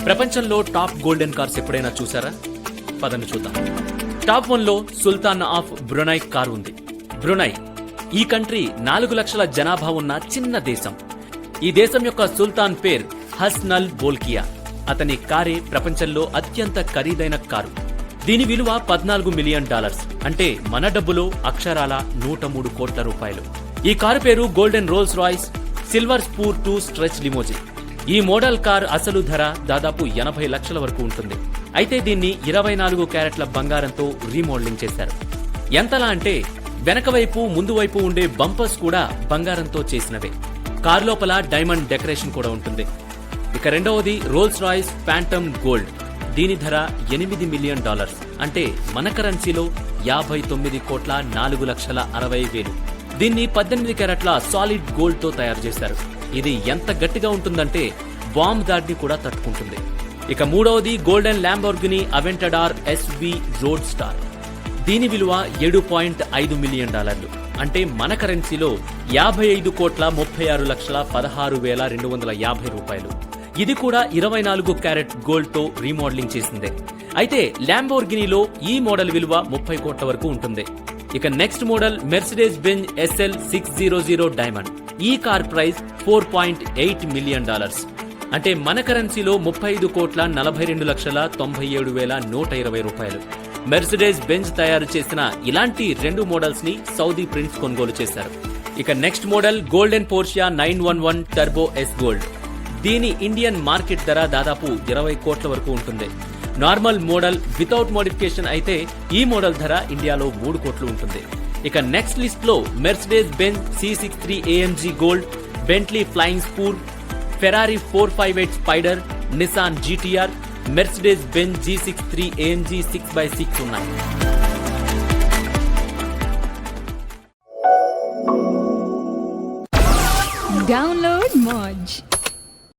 ప్రపంచంలో top golden cars ఎప్పుడైనా చూసారా? పదండి చూద్దాం. టాప్ 1 లో సుల్తాన్ ఆఫ్ బ్రునై కార్ ఉంది. బ్రునై ఈ కంట్రీ 4 లక్షల జనాభా ఉన్న చిన్న దేశం. ఈ దేశం యొక్క సుల్తాన్ పేరు హస్నల్ బోల్కియా. అతని కారే ప్రపంచంలో అత్యంత ఖరీదైన కారు. దీని విలువ $14 మిలియన్, అంటే మన డబ్బులో అక్షరాల 103 కోట్ల రూపాయలు. ఈ కారు పేరు golden Rolls Royce silver స్పూర్ 2 stretch limousine. ఈ మోడల్ కార్ అసలు ధర దాదాపు 80 లక్షల వరకు ఉంటుంది. అయితే దీన్ని 24 క్యారెట్ల బంగారంతో రీమోడలింగ్ చేశారు. ఎంతలా అంటే వెనక వైపు ముందు వైపు ఉండే బంపర్స్ కూడా బంగారంతో చేసినవే. కార్ లోపల డైమండ్ డెకరేషన్ కూడా ఉంటుంది. ఇక రెండవది రోల్స్ రాయ్స్ ఫ్యాంటమ్ గోల్డ్. దీని ధర $8 మిలియన్, అంటే మన కరెన్సీలో 59 కోట్ల 4,60,000. దీన్ని 18 క్యారెట్ల సాలిడ్ గోల్డ్ తో తయారు చేశారు. ఇది ఎంత గట్టిగా ఉంటుందంటే బాంబ్ దాడిని కూడా తట్టుకుంటుంది. ఇక మూడవది golden Lamborghini Aventador SV roadster. దీని విలువ $7.5 మిలియన్, అంటే మన కరెన్సీలో 55 కోట్ల 36,16,250 రూపాయలు. ఇది కూడా 24 క్యారెట్ గోల్డ్ తో రీమోడలింగ్ చేసిందే. అయితే ల్యాంబోర్గినీలో ఈ మోడల్ విలువ 30 కోట్ల వరకు ఉంటుంది. ఇక next model Mercedes Benz SL 600 diamond. ఈ కార్ ప్రైస్ $4.8 మిలియన్, అంటే మన కరెన్సీలో 35 కోట్ల 42,97,120 రూపాయలు. మెర్సిడెస్ బెంజ్ తయారు చేసిన ఇలాంటి 2 మోడల్స్ ని సౌదీ ప్రిన్స్ కొనుగోలు చేశారు. ఇక next model golden Portia 911 turbo S gold. దీని ఇండియన్ మార్కెట్ ధర దాదాపు 20 కోట్ల వరకు ఉంటుంది. నార్మల్ మోడల్ వితౌట్ మోడిఫికేషన్ అయితే ఈ మోడల్ ధర ఇండియాలో 3 కోట్లు ఉంటుంది. ఇక నెక్స్ట్ లిస్ట్ లో Mercedes Benz C63 AMG gold, Bentley flying స్పూర్, Ferrari 458 spider, Nissan GTR, Mercedes Benz G63 AMG 6x6 ఉన్నాయి. Download Moj.